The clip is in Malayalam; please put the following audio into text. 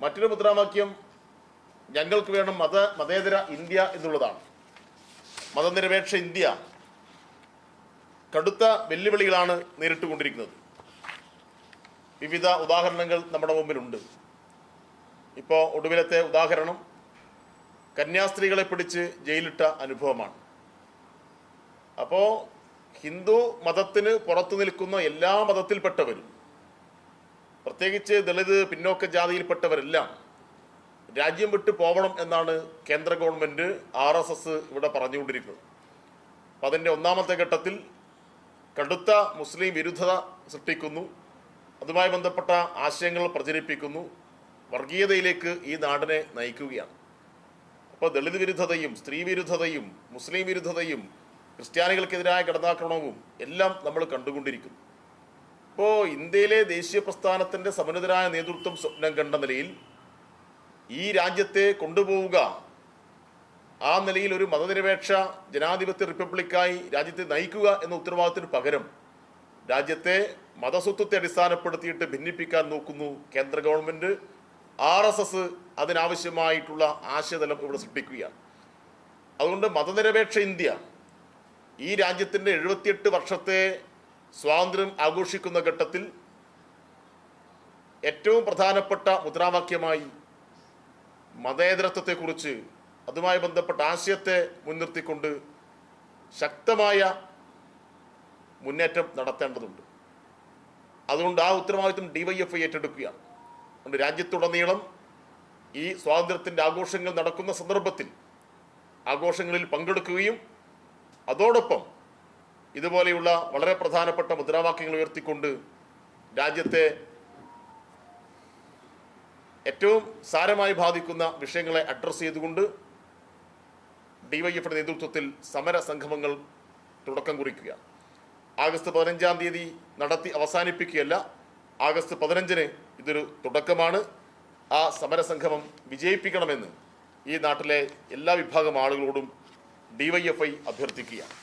മറ്റൊരു മുദ്രാവാക്യം ഞങ്ങൾക്ക് വേണം മതേതര ഇന്ത്യ എന്നുള്ളതാണ്. മതനിരപേക്ഷ ഇന്ത്യ കടുത്ത വെല്ലുവിളികളാണ് നേരിട്ടുകൊണ്ടിരിക്കുന്നത്. വിവിധ ഉദാഹരണങ്ങൾ നമ്മുടെ മുമ്പിലുണ്ട്. ഇപ്പോൾ ഒടുവിലത്തെ ഉദാഹരണം കന്യാസ്ത്രീകളെ പിടിച്ച് ജയിലിട്ട അനുഭവമാണ്. അപ്പോൾ ഹിന്ദു മതത്തിന് പുറത്തു നിൽക്കുന്ന എല്ലാ മതത്തിൽപ്പെട്ടവരും, പ്രത്യേകിച്ച് ദളിത് പിന്നോക്ക ജാതിയിൽപ്പെട്ടവരെല്ലാം രാജ്യം വിട്ടു പോകണം എന്നാണ് കേന്ദ്ര ഗവൺമെൻറ് RSS ഇവിടെ പറഞ്ഞുകൊണ്ടിരിക്കുന്നത്. അപ്പം അതിൻ്റെ ഒന്നാമത്തെ ഘട്ടത്തിൽ കടുത്ത മുസ്ലിം വിരുദ്ധത സൃഷ്ടിക്കുന്നു, അതുമായി ബന്ധപ്പെട്ട ആശയങ്ങൾ പ്രചരിപ്പിക്കുന്നു, വർഗീയതയിലേക്ക് ഈ നാടിനെ നയിക്കുകയാണ്. അപ്പോൾ ദളിത് വിരുദ്ധതയും സ്ത്രീ വിരുദ്ധതയും മുസ്ലിം വിരുദ്ധതയും ക്രിസ്ത്യാനികൾക്കെതിരായ കടന്നാക്രമണവും എല്ലാം നമ്മൾ കണ്ടുകൊണ്ടിരിക്കുന്നു. ഇപ്പോൾ ഇന്ത്യയിലെ ദേശീയ പ്രസ്ഥാനത്തിൻ്റെ സമന്വിതരായ നേതൃത്വം സ്വപ്നം കണ്ട നിലയിൽ ഈ രാജ്യത്തെ കൊണ്ടുപോവുക, ആ നിലയിൽ ഒരു മതനിരപേക്ഷ ജനാധിപത്യ റിപ്പബ്ലിക്കായി രാജ്യത്തെ നയിക്കുക എന്ന ഉത്തരവാദിത്തത്തിന് പകരം രാജ്യത്തെ മതസ്വത്വത്തെ അടിസ്ഥാനപ്പെടുത്തിയിട്ട് ഭിന്നിപ്പിക്കാൻ നോക്കുന്നു കേന്ദ്ര ഗവൺമെൻറ്. RSS അതിനാവശ്യമായിട്ടുള്ള ആശയതലം ഇവിടെ സൃഷ്ടിക്കുകയാണ്. അതുകൊണ്ട് മതനിരപേക്ഷ ഇന്ത്യ ഈ രാജ്യത്തിൻ്റെ 78 വർഷത്തെ സ്വാതന്ത്ര്യം ആഘോഷിക്കുന്ന ഘട്ടത്തിൽ ഏറ്റവും പ്രധാനപ്പെട്ട മുദ്രാവാക്യമായി മതേതരത്വത്തെക്കുറിച്ച്, അതുമായി ബന്ധപ്പെട്ട ആശയത്തെ മുൻനിർത്തിക്കൊണ്ട് ശക്തമായ മുന്നേറ്റം നടത്തേണ്ടതുണ്ട്. അതുകൊണ്ട് ആ ഉത്തരവാദിത്വം DYFI ഏറ്റെടുക്കുകയാണ്. അതുകൊണ്ട് രാജ്യത്തുടനീളം ഈ സ്വാതന്ത്ര്യത്തിൻ്റെ ആഘോഷങ്ങൾ നടക്കുന്ന സന്ദർഭത്തിൽ ആഘോഷങ്ങളിൽ പങ്കെടുക്കുകയും അതോടൊപ്പം ഇതുപോലെയുള്ള വളരെ പ്രധാനപ്പെട്ട മുദ്രാവാക്യങ്ങൾ ഉയർത്തിക്കൊണ്ട് രാജ്യത്തെ ഏറ്റവും സാരമായി ബാധിക്കുന്ന വിഷയങ്ങളെ അഡ്രസ്സ് ചെയ്തുകൊണ്ട് DYFIയുടെ നേതൃത്വത്തിൽ സമര സംഗമങ്ങൾ തുടക്കം കുറിക്കുകയാണ്. ആഗസ്റ്റ് 15-ാം തീയതി നടത്തി അവസാനിപ്പിക്കുകയല്ല, ആഗസ്റ്റ് 15-ന് ഇതൊരു തുടക്കമാണ്. ആ സമരസംഗമം വിജയിപ്പിക്കണമെന്ന് ഈ നാട്ടിലെ എല്ലാ വിഭാഗം ആളുകളോടും DYFI അഭ്യർത്ഥിക്കുകയാണ്.